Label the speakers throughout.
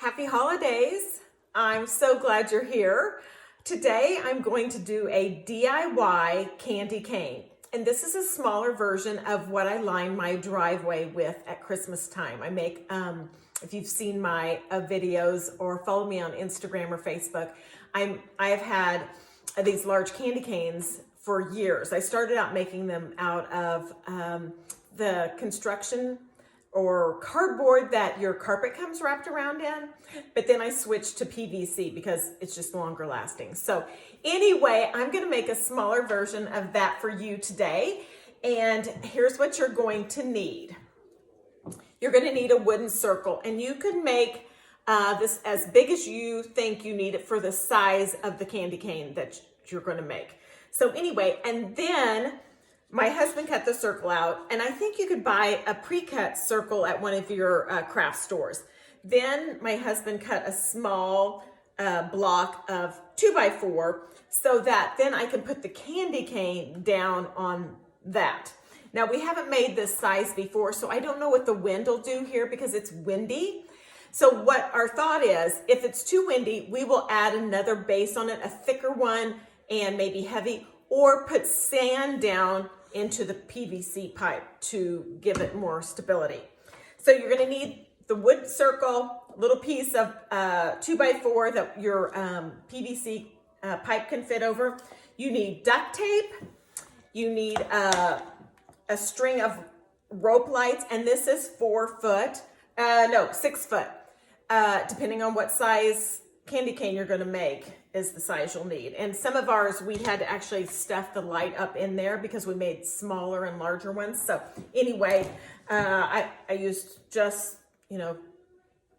Speaker 1: Happy holidays. I'm so glad you're here. Today I'm going to do a DIY candy cane. And this is a smaller version of what I line my driveway with at Christmas time. I make, if you've seen my videos or follow me on Instagram or Facebook, I have had these large candy canes for years. I started out making them out of the construction or cardboard that your carpet comes wrapped around in, but then I switched to PVC because it's just longer lasting. So anyway, I'm gonna make a smaller version of that for you today. And here's what you're going to need. You're gonna need a wooden circle, and you can make this as big as you think you need it for the size of the candy cane that you're gonna make. So anyway, and then my husband cut the circle out, and I think you could buy a pre-cut circle at one of your craft stores. Then my husband cut a small block of 2x4 so that then I can put the candy cane down on that. Now we haven't made this size before, so I don't know what the wind will do here because it's windy. So what our thought is, if it's too windy, we will add another base on it, a thicker one and maybe heavy, or put sand down into the PVC pipe to give it more stability. So you're gonna need the wood circle, a little piece of 2x4 that your PVC pipe can fit over. You need duct tape. You need a string of rope lights, and this is 6 foot, depending on what size candy cane you're gonna make is the size you'll need. And some of ours, we had to actually stuff the light up in there because we made smaller and larger ones. So anyway, I used just,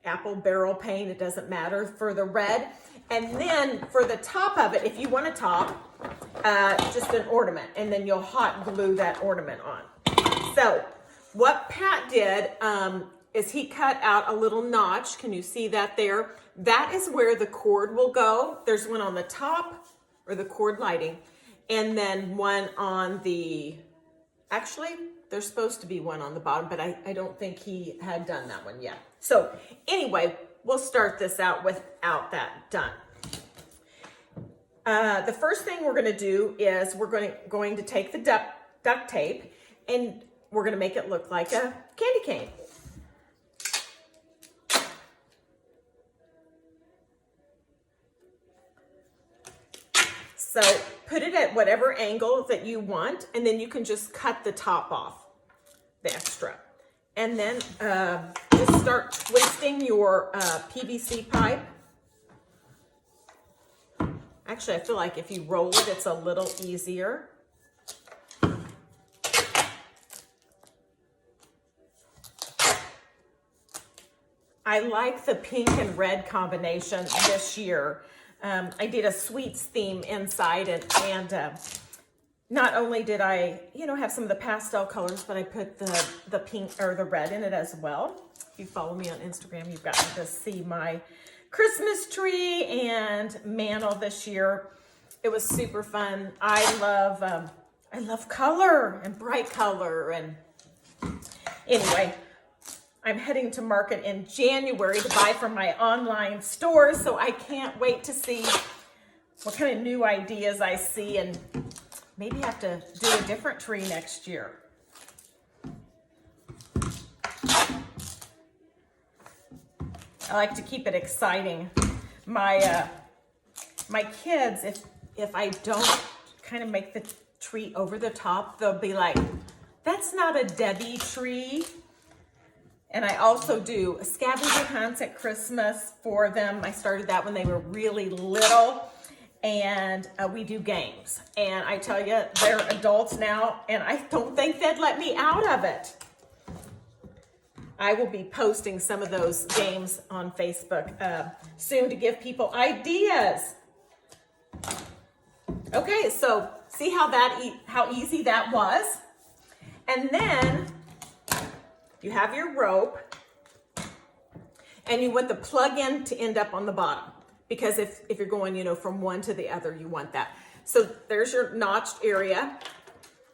Speaker 1: apple barrel paint, it doesn't matter, for the red. And then for the top of it, if you want a top, just an ornament, and then you'll hot glue that ornament on. So what Pat did is he cut out a little notch. Can you see that there? That is where the cord will go. There's one on the top, or the cord lighting, and then one on the, actually, there's supposed to be one on the bottom, but I don't think he had done that one yet. So anyway, we'll start this out without that done. The first thing we're gonna do is we're going to take the duct tape, and we're gonna make it look like a candy cane. So put it at whatever angle that you want, and then you can just cut the top off, the extra. And then just start twisting your PVC pipe. Actually, I feel like if you roll it, it's a little easier. I like the pink and red combination this year. I did a sweets theme inside, and not only did I, have some of the pastel colors, but I put the pink or the red in it as well. If you follow me on Instagram, you've gotten to see my Christmas tree and mantle this year. It was super fun. I love color and bright color. And anyway, I'm heading to market in January to buy from my online store, so I can't wait to see what kind of new ideas I see, and maybe have to do a different tree next year. I like to keep it exciting. My kids, if I don't kind of make the tree over the top, they'll be like, "That's not a Debbie tree." And I also do scavenger hunts at Christmas for them. I started that when they were really little, and we do games. And I tell you, they're adults now, and I don't think they'd let me out of it. I will be posting some of those games on Facebook soon to give people ideas. Okay, so see how easy that was? And then you have your rope, and you want the plug-in to end up on the bottom, because if you're going, from one to the other, you want that. So there's your notched area,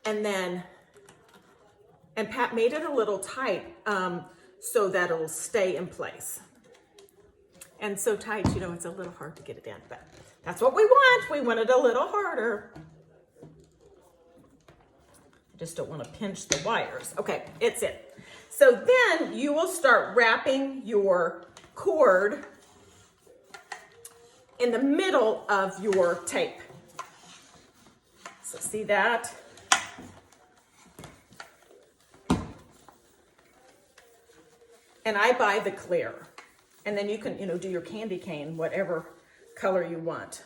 Speaker 1: and Pat made it a little tight so that it'll stay in place. and so tight, you know, it's a little hard to get it in, but that's what we want. We want it a little harder. I just don't want to pinch the wires. Okay, it's in. So then you will start wrapping your cord in the middle of your tape. So see that? And I buy the clear. And then you can, you know, do your candy cane, whatever color you want.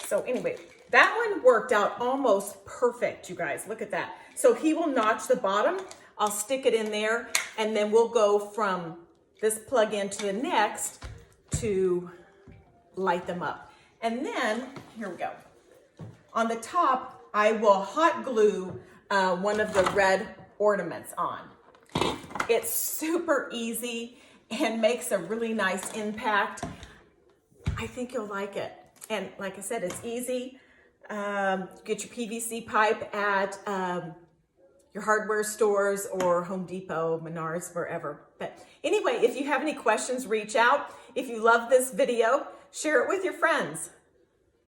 Speaker 1: So anyway, that one worked out almost perfect, you guys. Look at that. So he will notch the bottom. I'll stick it in there, and then we'll go from this plug in to the next to light them up. And then, here we go. On the top, I will hot glue one of the red ornaments on. It's super easy and makes a really nice impact. I think you'll like it. And like I said, it's easy. Get your PVC pipe at your hardware stores or Home Depot, Menards, wherever. But anyway, if you have any questions, reach out. If you love this video, share it with your friends.